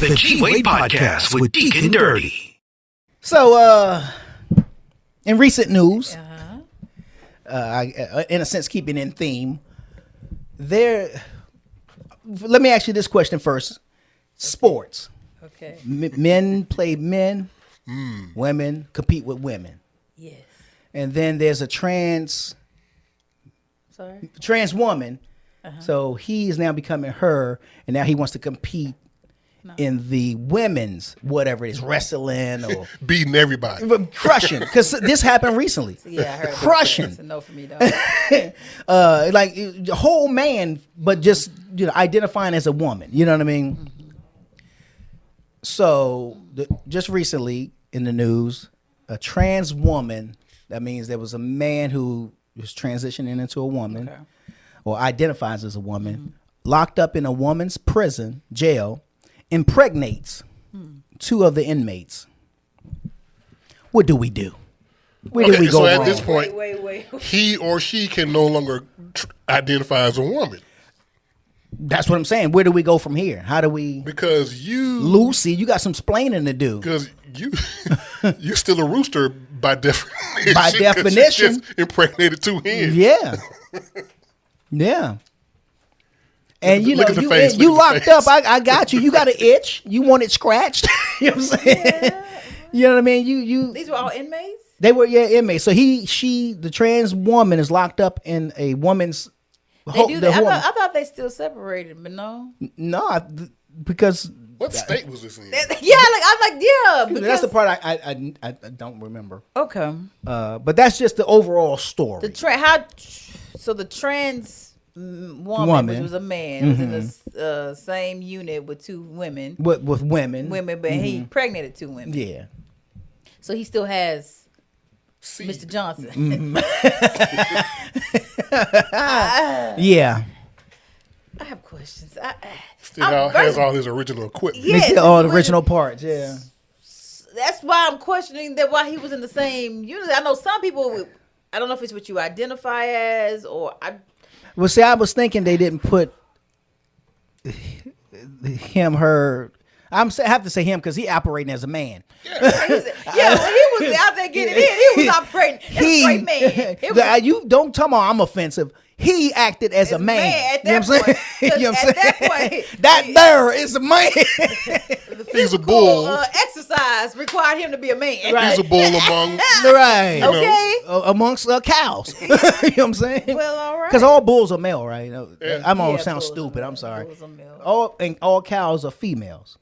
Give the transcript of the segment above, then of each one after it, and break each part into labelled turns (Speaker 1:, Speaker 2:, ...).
Speaker 1: The G-Wade Podcast with Deacon Dirty.
Speaker 2: So, in recent news, in a sense, keeping in theme, let me ask you this question first. Sports.
Speaker 3: Okay.
Speaker 2: Men play men, women compete with women.
Speaker 3: Yes.
Speaker 2: And then there's a trans woman. So he is now becoming her, and now he wants to compete in the women's, whatever it is, wrestling or
Speaker 4: beating everybody,
Speaker 2: crushing. Because this happened recently.
Speaker 3: Yeah, I heard
Speaker 2: crushing.
Speaker 3: That's a no for me, though.
Speaker 2: Like the whole man, but just identifying as a woman. You know what I mean? Mm-hmm. So just recently in the news, a trans woman. That means there was a man who was transitioning into a woman, or identifies as a woman, locked up in a woman's prison jail. Impregnates two of the inmates. What do we do? Where do we go wrong?
Speaker 4: So at this point,
Speaker 3: wait.
Speaker 4: he or she can no longer identify as a woman.
Speaker 2: That's what I'm saying. Where do we go from here? How do we?
Speaker 4: Because
Speaker 2: Lucy, you got some splaining to do.
Speaker 4: Because you're still a rooster by definition.
Speaker 2: By definition,
Speaker 4: you just impregnated two hens.
Speaker 2: Yeah, yeah. And you locked up. I got you. You got an itch. You want it scratched. You know what I'm saying?
Speaker 3: Yeah.
Speaker 2: You know what I mean? You.
Speaker 3: These were all inmates?
Speaker 2: They were inmates. So the trans woman is locked up in a woman's.
Speaker 3: They do that. I thought they still separated, but no.
Speaker 2: No, because.
Speaker 4: What state was this in?
Speaker 3: Because,
Speaker 2: that's the part I don't remember.
Speaker 3: Okay.
Speaker 2: But that's just the overall story.
Speaker 3: The trans woman, which was a man, was in the same unit with two women.
Speaker 2: With women.
Speaker 3: But he impregnated two women.
Speaker 2: Yeah. So
Speaker 3: he still has Mr. Johnson.
Speaker 2: Yeah.
Speaker 3: I have questions.
Speaker 4: Has all his original equipment.
Speaker 2: Yes, all the original parts, yeah.
Speaker 3: That's why I'm questioning why he was in the same unit. I know some people, I don't know if it's what you identify as or
Speaker 2: Well, see, I was thinking they didn't put her. I have to say him because he operating as a man.
Speaker 3: When he was out there getting in, he was operating as a straight man.
Speaker 2: You don't tell me I'm offensive. He acted as a man.
Speaker 3: At that point.
Speaker 2: You know what I'm saying?
Speaker 3: That point,
Speaker 2: that there is a man.
Speaker 3: The
Speaker 4: He's a bull.
Speaker 3: Exercise required him to be a man.
Speaker 2: Right.
Speaker 4: He's a bull among
Speaker 2: amongst cows. You know what I'm saying?
Speaker 3: Well, all right.
Speaker 2: Because all bulls are male, right? I'm gonna sound
Speaker 3: bulls
Speaker 2: stupid. I'm sorry.
Speaker 3: Bulls are male.
Speaker 2: All cows are females.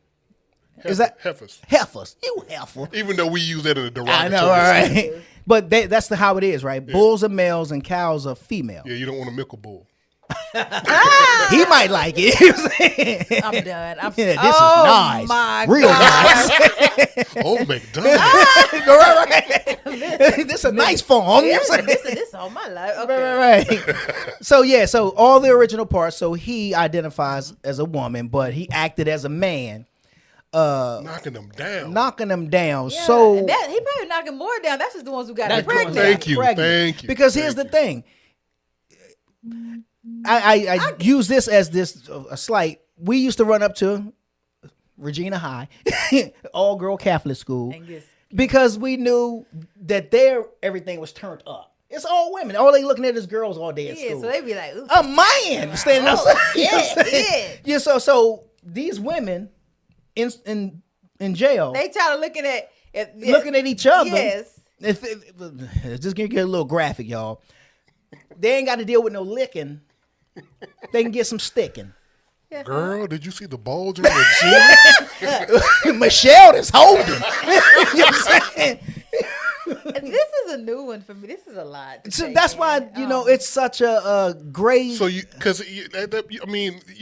Speaker 2: Is that
Speaker 4: heifers?
Speaker 2: Heifers, you heifer.
Speaker 4: Even though we use that in a derogatory.
Speaker 2: I know, right? But that's how it is, right? Yeah. Bulls are males and cows are female.
Speaker 4: Yeah, you don't want to milk a bull.
Speaker 2: He might like it. You know what I'm saying?
Speaker 3: I'm done.
Speaker 2: This is nice.
Speaker 3: My
Speaker 2: Real
Speaker 3: God.
Speaker 2: nice.
Speaker 4: Old McDonald.
Speaker 2: Right. This is a nice farm.
Speaker 3: Yeah,
Speaker 2: You know what I'm saying?
Speaker 3: this is all my life. Okay.
Speaker 2: Right. So all the original parts. So he identifies as a woman, but he acted as a man.
Speaker 4: Knocking them down.
Speaker 2: Yeah,
Speaker 3: so he probably knocking more down. That's just the ones who got pregnant.
Speaker 4: Thank you.
Speaker 2: Because here's the thing. I use this as a slight. We used to run up to Regina High, all girl Catholic school, because we knew that everything was turned up. It's all women. All they looking at is girls all day at school.
Speaker 3: So they be like, ooh,
Speaker 2: a man standing outside.
Speaker 3: Yeah.
Speaker 2: So these women in jail,
Speaker 3: they tired of looking at
Speaker 2: each other.
Speaker 3: Yes.
Speaker 2: Just gonna get a little graphic, y'all. They ain't got to deal with no licking. They can get some sticking.
Speaker 4: Girl, did you see the bulge in the gym?
Speaker 2: Michelle is holding. You know what I'm saying?
Speaker 3: This is a new one for me. This is a lot.
Speaker 2: So that's why it's such a great.
Speaker 4: So you're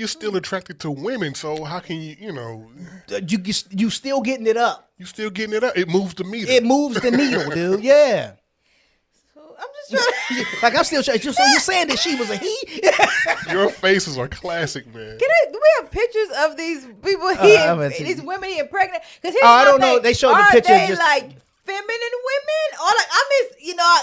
Speaker 4: still attracted to women. So how can
Speaker 2: you still getting it up?
Speaker 4: You still getting it up? It moves the meter.
Speaker 2: It moves the needle, dude. Yeah.
Speaker 3: I'm just trying to...
Speaker 2: I'm still trying. So you're saying that she was a he?
Speaker 4: Your faces are classic, man.
Speaker 3: Do we have pictures of these people these women he pregnant? Because
Speaker 2: I don't know. They showed the picture.
Speaker 3: They like feminine women, or like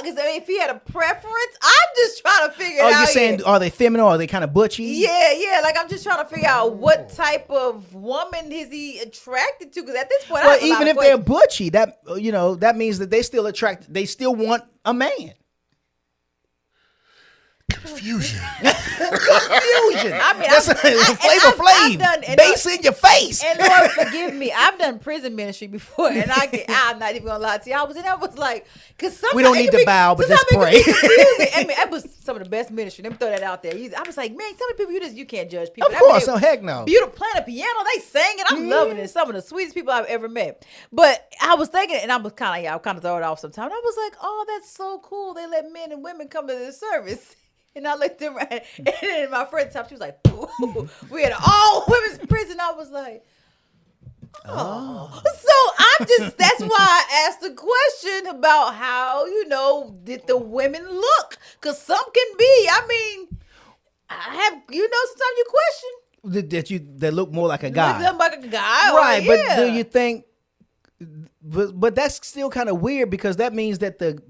Speaker 3: because if he had a preference, I'm just trying to figure it out.
Speaker 2: Oh, you're saying are they feminine or are they kind of butchy?
Speaker 3: Yeah. Like I'm just trying to figure out what type of woman is he attracted to? Because at this point,
Speaker 2: Well, even if they're butchy, that means that they still they still want a man.
Speaker 4: Confusion.
Speaker 3: I mean,
Speaker 2: That's Flavor Flav. Bass in your face.
Speaker 3: And Lord forgive me, I've done prison ministry before, and I'm not even gonna lie to you. I was like, because
Speaker 2: we don't need to bow, but just pray.
Speaker 3: I mean, that was some of the best ministry. Let me throw that out there. I was like, man, some of the people you can't judge people.
Speaker 2: Of course, heck no.
Speaker 3: Beautiful, playing a piano, they singing. I'm loving it. Some of the sweetest people I've ever met. But I was thinking, and I was kind of throw it off sometimes. I was like, oh, that's so cool. They let men and women come to this service. And I looked around, and then my friend she was like, ooh, we had an all women's prison. I was like, oh. So that's why I asked the question about how, did the women look? Because some can be, sometimes you question.
Speaker 2: That look more like a guy.
Speaker 3: Look like a guy.
Speaker 2: Right,
Speaker 3: yeah.
Speaker 2: But do you think, but that's still kind of weird because that means that the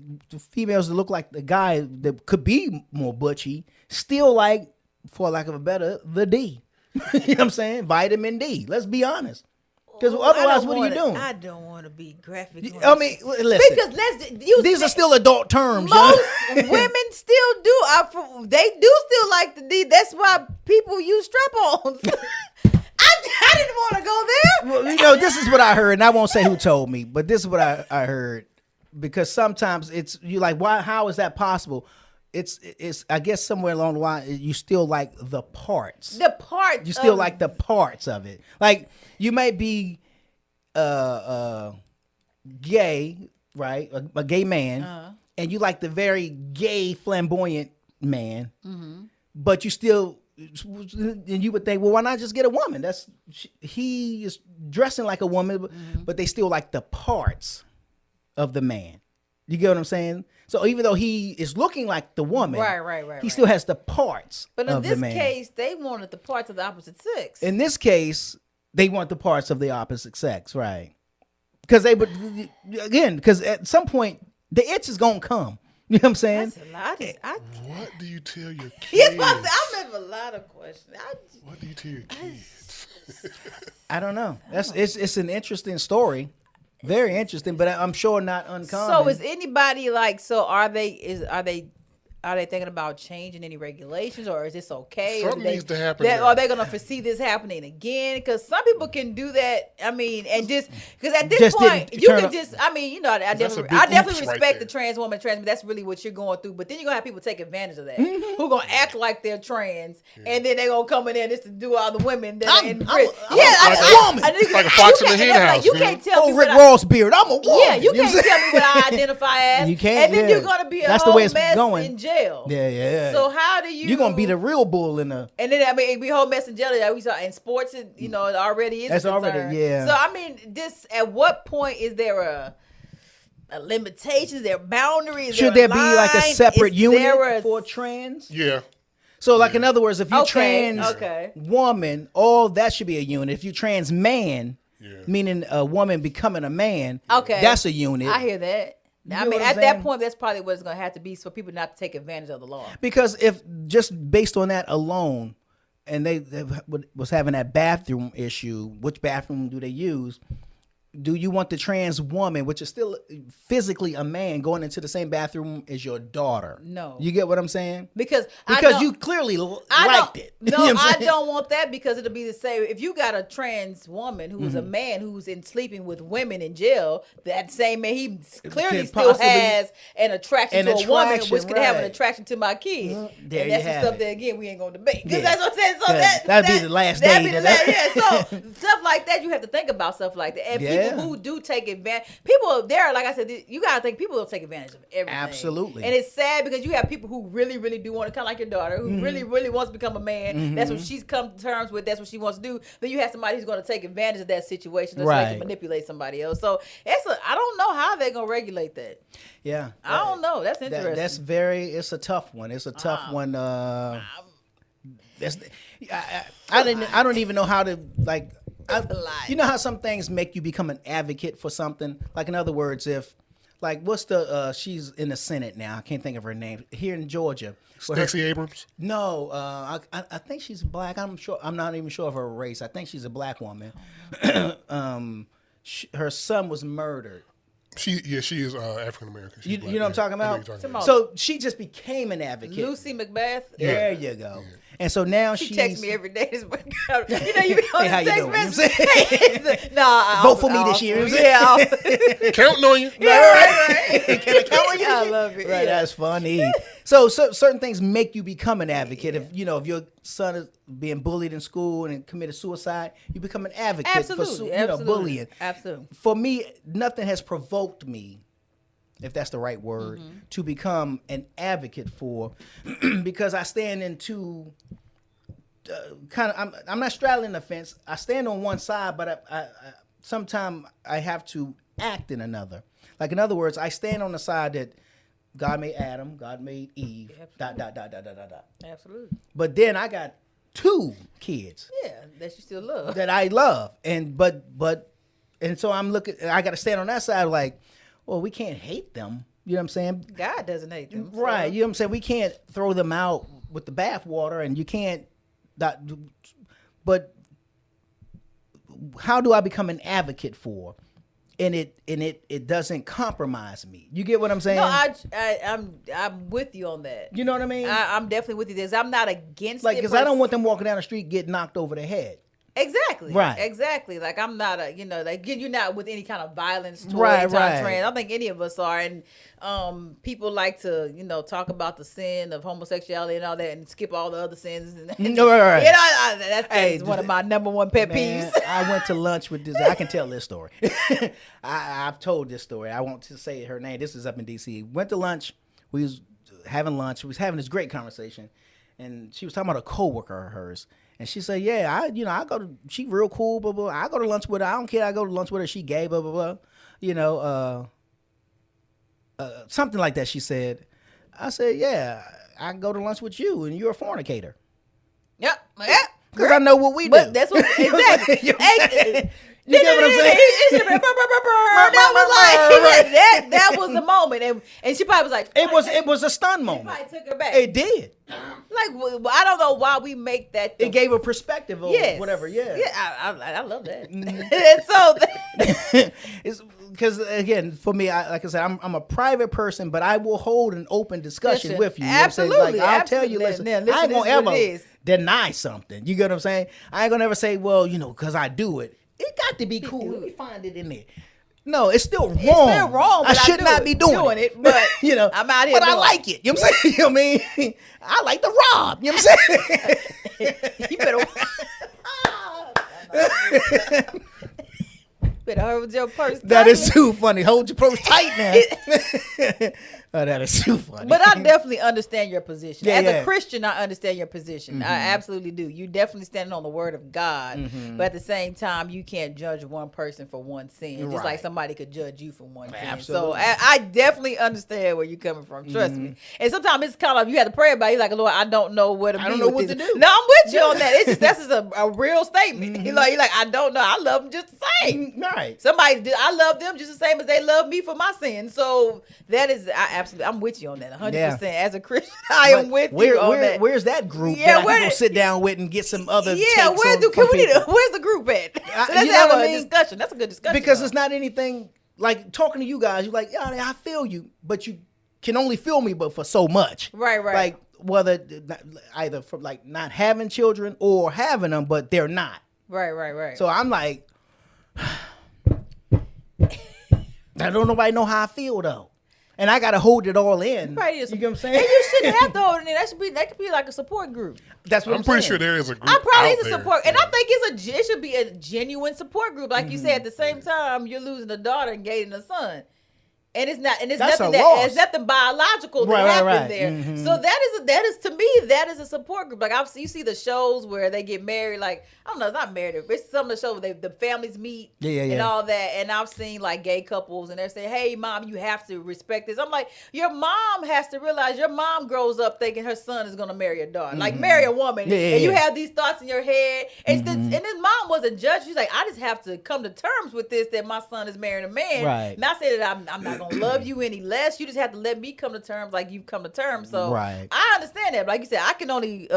Speaker 2: females that look like the guy that could be more butchy still like, for lack of a better, the D. You know what I'm saying? Vitamin D. Let's be honest. Because otherwise, what are you doing?
Speaker 3: I don't want to be graphic.
Speaker 2: I mean, listen.
Speaker 3: Because
Speaker 2: these are still adult terms.
Speaker 3: Most women still do. They do still like the D. That's why people use strap-ons. I didn't want to go there.
Speaker 2: Well, this is what I heard, and I won't say who told me, but this is what I heard. Because sometimes you're like, why? How is that possible? It's I guess somewhere along the line you still like the parts.
Speaker 3: The parts.
Speaker 2: You still like the parts of it. Like you may be gay, right? A gay man, and you like the very gay, flamboyant man, but you still. And you would think, well, why not just get a woman? He is dressing like a woman, but they still like the parts of the man. You get what I'm saying? So even though he is looking like the woman, he still has the parts of the man. But in
Speaker 3: this case, they wanted the parts of the opposite sex.
Speaker 2: In this case, they want the parts of the opposite sex, right? Because because at some point, the itch is going to come. You know what I'm saying?
Speaker 3: That's a lot.
Speaker 4: What do you tell your kids?
Speaker 3: Yes, I have a lot of questions.
Speaker 4: What do you tell your kids?
Speaker 2: I don't know. It's an interesting story. Very interesting, but I'm sure not uncommon.
Speaker 3: So is anybody are they thinking about changing any regulations, or is this okay?
Speaker 4: Something needs to happen.
Speaker 3: Are they going to foresee this happening again? Because some people can do that. I mean, and just because at this point you can just. I mean, I definitely respect the trans woman, but that's really what you're going through. But then you're gonna have people take advantage of that, who gonna act like they're trans, and then they're gonna come in there just to do all the women that are in prison.
Speaker 4: Like a fox in the hen house.
Speaker 3: You can't tell me
Speaker 2: Rick Ross beard. I'm a woman.
Speaker 3: Yeah, you can't tell me what I identify as.
Speaker 2: You can't.
Speaker 3: And then you're gonna be a whole mess in jail.
Speaker 2: Yeah.
Speaker 3: So how do you?
Speaker 2: You're gonna be the real bull in the.
Speaker 3: And then it'd be a whole mess in jail. Like we saw in sports, it already is.
Speaker 2: That's already
Speaker 3: So I mean, at what point is there a limitation? Is there boundaries?
Speaker 2: Should there be like a separate unit for trans?
Speaker 4: Yeah.
Speaker 2: So like in other words, if you're trans
Speaker 3: woman,
Speaker 2: that should be a unit. If you're trans man, meaning a woman becoming a man, that's a unit.
Speaker 3: I hear that. I mean, at that point, that's probably what it's going to have to be for people not to take advantage of the law.
Speaker 2: Because if just based on that alone, and they was having that bathroom issue, which bathroom do they use? Do you want the trans woman, which is still physically a man, going into the same bathroom as your daughter?
Speaker 3: No.
Speaker 2: You get what I'm saying?
Speaker 3: Because
Speaker 2: you clearly liked it.
Speaker 3: No,
Speaker 2: you know
Speaker 3: I don't want that because it'll be the same. If you got a trans woman who's a man who's in sleeping with women in jail, that same man, he clearly still has an attraction to a woman, which could have an attraction to my kid. And that's the stuff that, again, we ain't going to debate. Because that's what I'm saying. So
Speaker 2: that'd be the last day.
Speaker 3: So stuff like that, you have to think about stuff like that. And people who do take advantage, people there, like I said, you gotta think people will take advantage of everything.
Speaker 2: Absolutely.
Speaker 3: And it's sad because you have people who really, really do want to, kind of like your daughter, who really, really wants to become a man. That's what she's come to terms with. That's what she wants to do. Then you have somebody who's going to take advantage of that situation, to manipulate somebody else. So I don't know how they're gonna regulate that.
Speaker 2: Yeah,
Speaker 3: I don't know. That's interesting.
Speaker 2: It's a tough one. It's a tough one. I don't even know how to you know how some things make you become an advocate for something? Like in other words, if like what's the she's in the Senate now. I can't think of her name. Here in Georgia.
Speaker 4: Stacey Abrams?
Speaker 2: No, I think she's black. I'm not even sure of her race. I think she's a black woman. Her son was murdered.
Speaker 4: She is African American.
Speaker 2: You know what I'm talking about?
Speaker 3: about.
Speaker 2: So she just became an advocate.
Speaker 3: Lucy Macbeth.
Speaker 2: There you go. And so now
Speaker 3: She
Speaker 2: she's
Speaker 3: texts me every day. You know, you be on
Speaker 2: Hey, how
Speaker 3: the
Speaker 2: you
Speaker 3: text
Speaker 2: doing?
Speaker 3: message. Nah,
Speaker 2: Vote for me this year.
Speaker 3: Yeah.
Speaker 4: Counting on you.
Speaker 3: Right.
Speaker 2: Can I count on you?
Speaker 3: I love it.
Speaker 2: Right,
Speaker 3: Yeah.
Speaker 2: that's funny. So certain things make you become an advocate. If if your son is being bullied in school and committed suicide, you become an advocate
Speaker 3: Absolutely.
Speaker 2: for bullying.
Speaker 3: Absolutely.
Speaker 2: For me, nothing has provoked me, if that's the right word, to become an advocate for, because I stand into kind of. I'm not straddling the fence. I stand on one side, but I sometimes I have to act in another. Like in other words, I stand on the side that God made Adam, God made Eve, ...
Speaker 3: Absolutely.
Speaker 2: But then I got 2 kids
Speaker 3: Yeah, that you still love.
Speaker 2: that I love, and so I'm looking. I got to stand on that side, like, well, we can't hate them. You know what I'm saying?
Speaker 3: God doesn't hate them. so-
Speaker 2: Right. You know what I'm saying? We can't throw them out with the bathwater, and you can't. But how do I become an advocate for? And it doesn't compromise me. You get what I'm saying?
Speaker 3: No, I'm with you on that.
Speaker 2: You know what I mean?
Speaker 3: I'm definitely with you. This I'm not against
Speaker 2: Like,
Speaker 3: it.
Speaker 2: because I don't want them walking down the street getting knocked over the head.
Speaker 3: Exactly.
Speaker 2: Right.
Speaker 3: Exactly. Like I'm not like you're not with any kind of violence towards
Speaker 2: Right.
Speaker 3: trans. I don't think any of us are. And people like to talk about the sin of homosexuality and all that, and skip all the other sins. And,
Speaker 2: No, right.
Speaker 3: That's one of my number one pet
Speaker 2: Man,
Speaker 3: peeves.
Speaker 2: I went to lunch with this. I can tell this story. I've told this story. I won't just say her name. This is up in D.C. Went to lunch. We was having lunch. We was having this great conversation, and she was talking about a coworker of hers. And she said, "Yeah, I go to. She real cool, blah blah. I go to lunch with her. I don't care. I go to lunch with her. She gay, blah blah blah. Something like that." She said. I said, "Yeah, I go to lunch with you, and you're a fornicator."
Speaker 3: Yep.
Speaker 2: Because I know what we do.
Speaker 3: But that's what exactly.
Speaker 2: You get what I'm saying?
Speaker 3: That was the moment, and she probably was like,
Speaker 2: It was a stun moment.
Speaker 3: probably took her back.
Speaker 2: It did.
Speaker 3: Like, well, I don't know why we make that.
Speaker 2: It gave a perspective of
Speaker 3: Yes.
Speaker 2: whatever. Yeah.
Speaker 3: I love that. And so,
Speaker 2: It's because again, for me, like I said, I'm a private person, but I will hold an open discussion
Speaker 3: Listen,
Speaker 2: with you. You know what I'm saying?
Speaker 3: absolutely,
Speaker 2: Like, I'll tell you,
Speaker 3: absolutely.
Speaker 2: listen,
Speaker 3: Now,
Speaker 2: I ain't
Speaker 3: listen,
Speaker 2: gonna
Speaker 3: this is what it
Speaker 2: ever
Speaker 3: is.
Speaker 2: deny something. You get what I'm saying? I ain't gonna ever say, well, because I do it. It got to be cool. Let me find it in there. No, it's still wrong.
Speaker 3: It's still wrong,
Speaker 2: I
Speaker 3: but
Speaker 2: should
Speaker 3: do
Speaker 2: not
Speaker 3: it.
Speaker 2: be doing it.
Speaker 3: But
Speaker 2: I'm
Speaker 3: out here
Speaker 2: But I
Speaker 3: doing
Speaker 2: like it. You know what I'm saying? You know what I mean? I like to rob. You know what I'm saying?
Speaker 3: You better hold your purse.
Speaker 2: That is
Speaker 3: tightly.
Speaker 2: too funny. Hold your purse tight now. Oh, that is too funny.
Speaker 3: But I definitely understand your position.
Speaker 2: Yeah,
Speaker 3: As
Speaker 2: yeah.
Speaker 3: a Christian, I understand your position. I absolutely do. You definitely standing on the word of God. But at the same time, you can't judge one person for one sin. Just like
Speaker 2: Right.
Speaker 3: somebody could judge you for one sin.
Speaker 2: Absolutely.
Speaker 3: So I definitely understand where you're coming from. Trust me. And sometimes it's kind of, you have to pray about it. You're like, Lord, I don't know where to be.
Speaker 2: I don't know
Speaker 3: with
Speaker 2: what
Speaker 3: this.
Speaker 2: to do.
Speaker 3: No, I'm with you on that. It's just, that's just a real statement. You're like, I don't know. I love them just the same.
Speaker 2: Right.
Speaker 3: I love them just the same as they love me for my sins. So that is, I'm with you on that 100%.
Speaker 2: Yeah.
Speaker 3: As a Christian, I am with you on that.
Speaker 2: Where's that group
Speaker 3: Yeah,
Speaker 2: that I
Speaker 3: where
Speaker 2: can go
Speaker 3: did-
Speaker 2: sit down with and get some other
Speaker 3: Yeah,
Speaker 2: takes
Speaker 3: where's
Speaker 2: on
Speaker 3: the
Speaker 2: from people?
Speaker 3: where's the group at? Let's
Speaker 2: you know
Speaker 3: have
Speaker 2: what I
Speaker 3: a
Speaker 2: mean?
Speaker 3: discussion. That's a good discussion.
Speaker 2: Because
Speaker 3: though.
Speaker 2: it's not anything like talking to you guys. You're like, yeah, I feel you, but you can only feel me but for so much.
Speaker 3: Right.
Speaker 2: Like whether either from like not having children or having them, but they're not.
Speaker 3: Right.
Speaker 2: So I'm like, I don't nobody know how I feel though. And I gotta hold it all in.
Speaker 3: Right,
Speaker 2: you get what I'm saying?
Speaker 3: And you shouldn't have to hold it in. That could be like a support group.
Speaker 2: That's what
Speaker 4: I'm pretty
Speaker 2: saying.
Speaker 4: sure there is a group.
Speaker 3: I probably
Speaker 4: out
Speaker 3: is a
Speaker 4: there.
Speaker 3: support, and I think it should be a genuine support group. Like you said, at the same time, you're losing a daughter and gaining a son. And it's
Speaker 2: That's
Speaker 3: nothing
Speaker 2: a loss.
Speaker 3: it's nothing biological that
Speaker 2: Right,
Speaker 3: happened
Speaker 2: right.
Speaker 3: there. So that is to me, that is a support group. Like you see the shows where they get married, like I don't know, it's not married. It's some of the shows where the families meet and all that. And I've seen like gay couples and they're saying, "Hey, mom, you have to respect this." I'm like, your mom has to realize your mom grows up thinking her son is gonna marry a daughter, like marry a woman, and you have these thoughts in your head. And and his mom wasn't judged. She's like, I just have to come to terms with this that my son is marrying a man.
Speaker 2: Right.
Speaker 3: Not say that I'm not gonna love you any less. You just have to let me come to terms like you've come to terms. So
Speaker 2: Right.
Speaker 3: I understand that. But like you said, I can only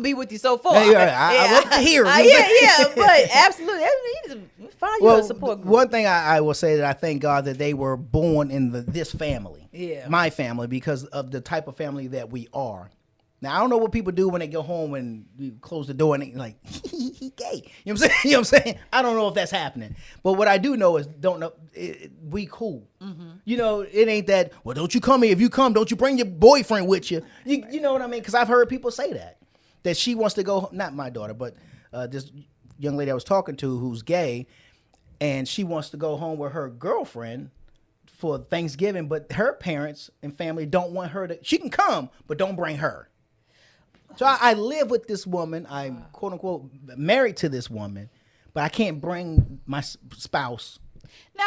Speaker 3: be with you so far.
Speaker 2: I love to hear it.
Speaker 3: Yeah, but absolutely, you need to find you a support group.
Speaker 2: One thing I will say that I thank God that they were born in this family, my family, because of the type of family that we are. Now, I don't know what people do when they go home and you close the door and they like, he gay. You know what I'm saying? You know what I'm saying? I don't know if that's happening. But what I do know is we cool. Mm-hmm. You know, it ain't that, well, don't you come here. If you come, don't you bring your boyfriend with you. You know what I mean? Because I've heard people say that she wants to go, not my daughter, but this young lady I was talking to who's gay, and she wants to go home with her girlfriend for Thanksgiving, but her parents and family don't want her to, she can come, but don't bring her. So I live with this woman. I'm quote unquote married to this woman, but I can't bring my spouse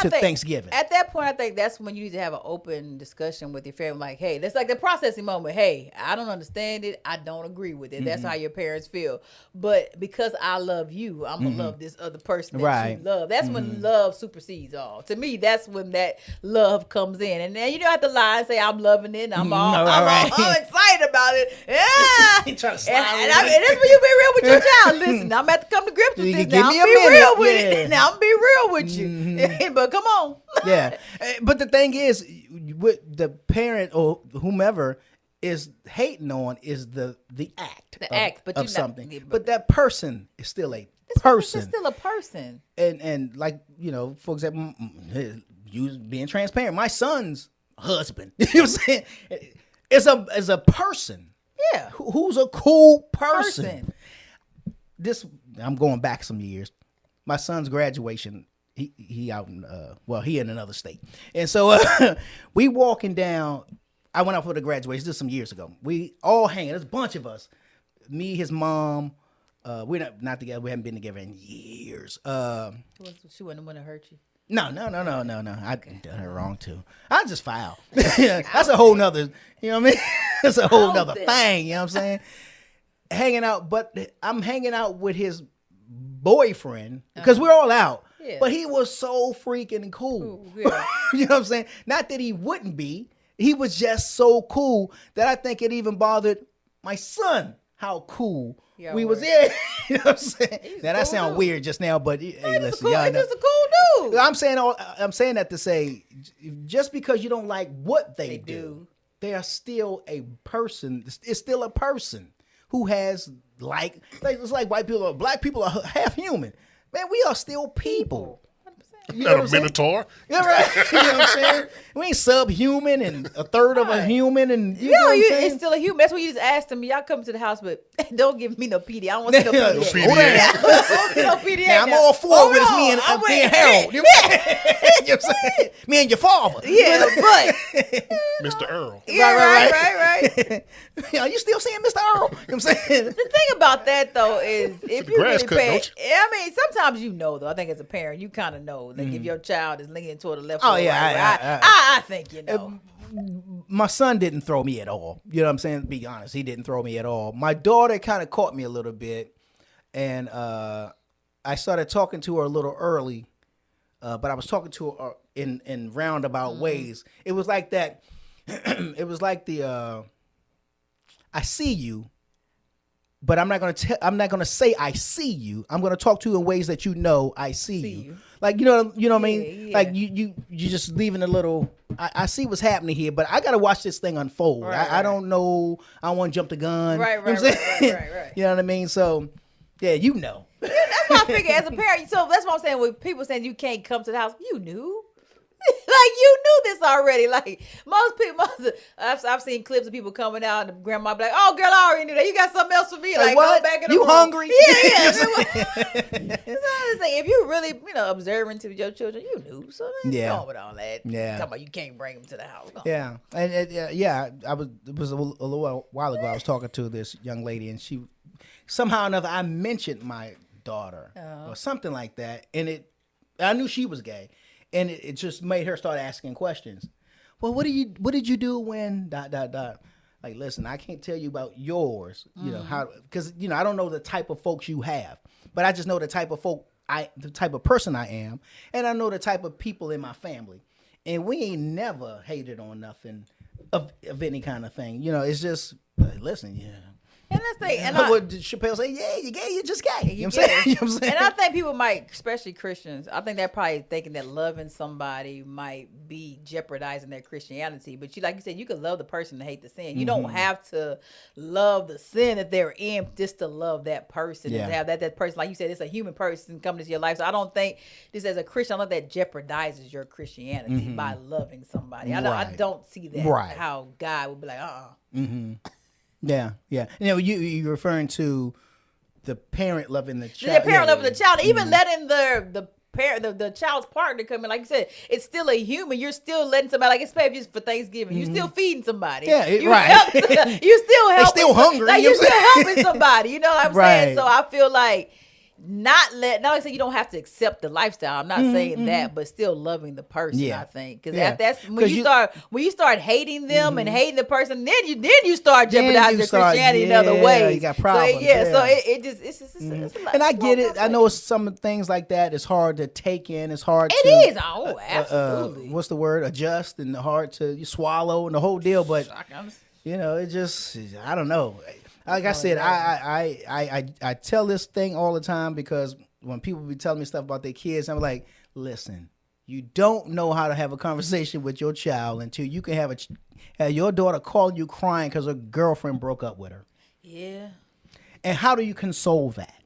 Speaker 2: to Thanksgiving.
Speaker 3: At that point, I think that's when you need to have an open discussion with your family. Like, hey, that's like the processing moment. Hey, I don't understand it. I don't agree with it. Mm-hmm. That's how your parents feel. But because I love you, I'm going to love this other person that you love. That's when love supersedes all. To me, that's when that love comes in. And then you don't have to lie and say, I'm loving it. And I'm excited about it. Yeah.
Speaker 2: You trying to slide
Speaker 3: and that's when you be real with your child. Listen, I'm at to come to grips with this. Now I'm be real with it. Now I'm be real with you. But come on.
Speaker 2: Yeah. But the thing is, what the parent or whomever is hating on is the act. The act, but of something. But that person is still a person.
Speaker 3: It's still a person.
Speaker 2: And like, you know, for example, you being transparent, my son's husband, you know what I'm saying? Is a person.
Speaker 3: Yeah.
Speaker 2: Who's a cool person. I'm going back some years. My son's graduation, he out in he in another state, and so we walking down. I went out for the graduation. This was some years ago. We all hanging. There's a bunch of us. Me, his mom. We're not together. We haven't been together in years.
Speaker 3: She wasn't the one that hurt you.
Speaker 2: No. I done her wrong too. I just foul. That's a whole nother. You know what I mean? That's a whole nother thing. You know what I'm saying? Hanging out, but I'm hanging out with his boyfriend because we're all out. Yeah. But he was so freaking cool. Yeah. You know what I'm saying? Not that he wouldn't be. He was just so cool that I think it even bothered my son how cool we was there. You know what I'm saying? Now that sounds weird just now, but hey, listen,
Speaker 3: y'all know. He's just a cool dude.
Speaker 2: I'm saying that to say, just because you don't like what they do, they are still a person. It's still a person who has it's like white people or black people are half human. Man, we are still people.
Speaker 4: You know not a minotaur.
Speaker 2: Yeah, right. You know what I'm saying? We ain't subhuman and a third of a human, and you know what I'm saying?
Speaker 3: It's still a human. That's what you just asked them. Y'all come to the house, but don't give me no PD. I don't want to see no PD. No PD.
Speaker 2: Now, I'm all for it with me and Harold. You know what I'm saying? Me and your father.
Speaker 3: Yeah, but
Speaker 4: Mr. Earl.
Speaker 3: Yeah, right.
Speaker 2: Are you still saying Mr. Earl? You know what I'm saying?
Speaker 3: The thing about that though is if you really pay, I mean, sometimes though. I think as a parent, you kind of know. Like if your child is leaning toward the left or the right, I think you know.
Speaker 2: My son didn't throw me at all. You know what I'm saying? To be honest, he didn't throw me at all. My daughter kind of caught me a little bit, and I started talking to her a little early, but I was talking to her in roundabout ways. It was like that. It was like the I see you. But I'm not gonna say I see you. I'm gonna talk to you in ways that you know I see you. Like you know what I mean? Yeah. Like you just leaving a little. I see what's happening here, but I gotta watch this thing unfold. Right. I don't know. I don't want to jump the gun. Right. You know what I mean? So yeah, you know.
Speaker 3: Yeah, that's what I figure as a parent. So that's what I'm saying. When people saying you can't come to the house, you knew. Like you knew this already. Like most people, I've seen clips of people coming out and the grandma be like, "Oh, girl, I already knew that. You got something else for me." Like
Speaker 2: what?
Speaker 3: Go back in the
Speaker 2: you
Speaker 3: room.
Speaker 2: Hungry?
Speaker 3: Yeah. So I was saying, if you really, observant to your children, you knew. So going with all that. Yeah. Talking about you can't bring them to the house.
Speaker 2: Yeah, and it was a little while ago. I was talking to this young lady, and she somehow or another I mentioned my daughter or something like that, and I knew she was gay. And it just made her start asking questions. Well, what did you do when ... Like, listen, I can't tell you about yours, you know, how, because, I don't know the type of folks you have, but I just know the type of person I am. And I know the type of people in my family. and we ain't never hated on nothing of any kind of thing. You know, it's just listen, yeah.
Speaker 3: And that's the thing. And
Speaker 2: what did Chappelle say? Yeah, you gay, you just gay. You know what I'm saying? You know what I'm saying?
Speaker 3: And I think people might, especially Christians, I think they're probably thinking that loving somebody might be jeopardizing their Christianity. But like you said, you can love the person and hate the sin. You don't have to love the sin that they're in just to love that person and to have that person. Like you said, it's a human person coming into your life. So I don't think this as a Christian, I don't think that jeopardizes your Christianity by loving somebody. I don't see that how God would be like,
Speaker 2: Yeah. You know, you're referring to the parent loving the child.
Speaker 3: The parent loving the child, even letting the parent, the child's partner come in. Like you said, it's still a human. You're still letting somebody, like it's maybe for Thanksgiving. You're still feeding somebody.
Speaker 2: Yeah,
Speaker 3: you still helping. They're
Speaker 2: still hungry.
Speaker 3: Like you're still helping somebody. You know what I'm saying? So I feel like not like I say you don't have to accept the lifestyle. I'm not saying that, but still loving the person. I think because that's when you start hating them and hating the person, then you start jeopardizing your Christianity in other ways.
Speaker 2: You got problems.
Speaker 3: So it's a lot.
Speaker 2: And I get it. I know some things like that is hard to take in. It's hard.
Speaker 3: It is. Oh, absolutely.
Speaker 2: What's the word? Adjust and hard to swallow and the whole deal. But you know, it just I don't know. Like I said, I tell this thing all the time because when people be telling me stuff about their kids, I'm like, listen, you don't know how to have a conversation with your child until you can have your daughter call you crying because her girlfriend broke up with her.
Speaker 3: Yeah.
Speaker 2: And how do you console that?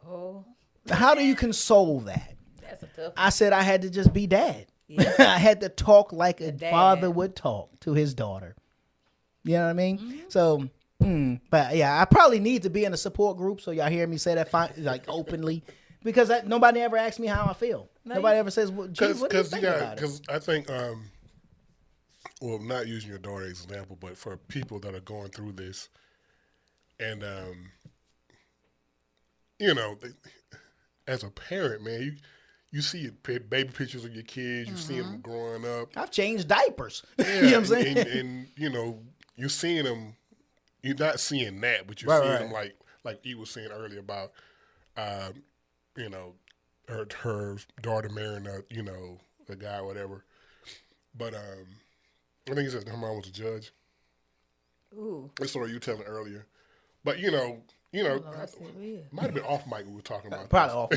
Speaker 3: Oh.
Speaker 2: How do you console that?
Speaker 3: That's a tough one.
Speaker 2: I said I had to just be dad. Yeah. I had to talk like a father would talk to his daughter. You know what I mean? So... but yeah, I probably need to be in a support group so y'all hear me say that like openly because nobody ever asks me how I feel. Nobody ever says, "Well, geez, what do you think about it?"
Speaker 4: Because I think, well, not using your daughter as an example, but for people that are going through this, and you know, as a parent, man, you see baby pictures of your kids, you see them growing up.
Speaker 2: I've changed diapers.
Speaker 4: Yeah,
Speaker 2: you know what I'm saying?
Speaker 4: And you know, you're seeing them. You're not seeing that, but you're seeing them like E was saying earlier about, you know, her daughter marrying a guy or whatever. But I think he says her mom was a judge.
Speaker 3: Ooh.
Speaker 4: That's what you were telling earlier. But might have been off mic we were talking about.
Speaker 2: Probably off.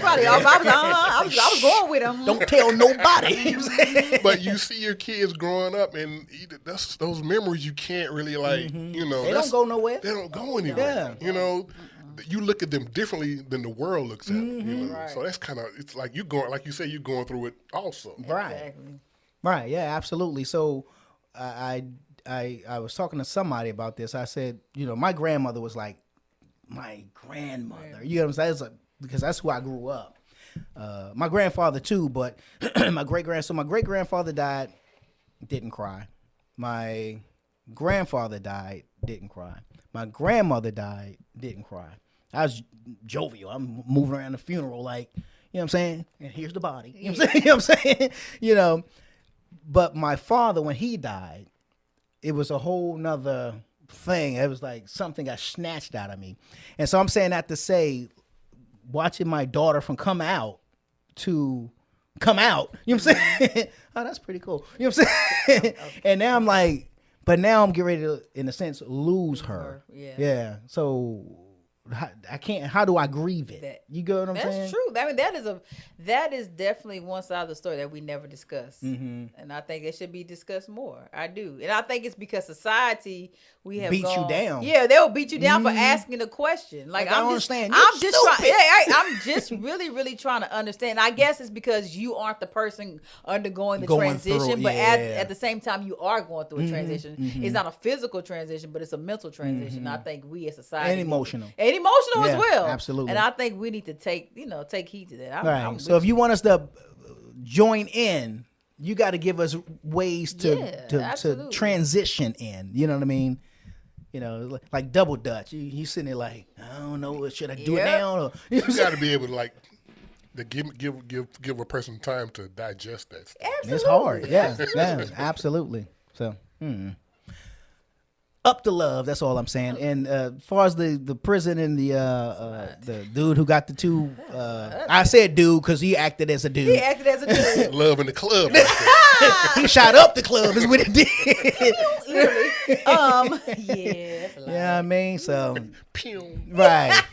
Speaker 3: I was going with him.
Speaker 2: Don't tell nobody.
Speaker 4: But you see your kids growing up, and that's those memories you can't really
Speaker 2: they don't go nowhere.
Speaker 4: They don't go anywhere. Yeah. You know, you look at them differently than the world looks at them. You know? So that's kind of it's like you're going through it also.
Speaker 2: Right. Exactly. Right. Yeah. Absolutely. So I was talking to somebody about this. I said, my grandmother was like my grandmother. You know what I'm saying? Because that's who I grew up. My grandfather too, but my great grandfather died, didn't cry. My grandfather died, didn't cry. My grandmother died, didn't cry. I was jovial. I'm moving around the funeral like, you know what I'm saying? And here's the body. You know what I'm saying? You know, but my father, when he died, it was a whole nother thing. It was like something got snatched out of me. And so I'm saying that to say, watching my daughter from come out to come out, you know what I'm saying? Oh, that's pretty cool. You know what I'm saying? And now I'm like, but now I'm getting ready to, in a sense, lose her. Yeah. So I can't, how do I grieve it? You get what I'm saying?
Speaker 3: That's true. I mean, that is definitely one side of the story that we never discuss. And I think it should be discussed more. I do. And I think it's because society, we have
Speaker 2: beat you down.
Speaker 3: Yeah, they'll beat you down for asking a question. Like,
Speaker 2: I don't understand.
Speaker 3: I'm just really, really trying to understand. I guess it's because you aren't the person undergoing the transition, but at the same time, you are going through a transition. It's not a physical transition, but it's a mental transition. I think we as society.
Speaker 2: And emotional.
Speaker 3: As well.
Speaker 2: Absolutely.
Speaker 3: And I think we need to take heed to that.
Speaker 2: Right. So if you want us to join in, you got to give us ways to transition in. You know what I mean? You know, like double dutch. You sitting there like, I don't know, should I do it now? Or,
Speaker 4: you got to be able to give a person time to digest that stuff.
Speaker 3: Absolutely.
Speaker 2: It's hard. Yeah, absolutely. So, up the love. That's all I'm saying. And as far as the prison and the dude who got the two, I said dude because he acted as a dude.
Speaker 3: He acted as a dude.
Speaker 4: Love in the club.
Speaker 2: He shot up the club is what it did.
Speaker 3: Literally. Yeah.
Speaker 2: You know what I mean? So
Speaker 4: Pew.
Speaker 2: right.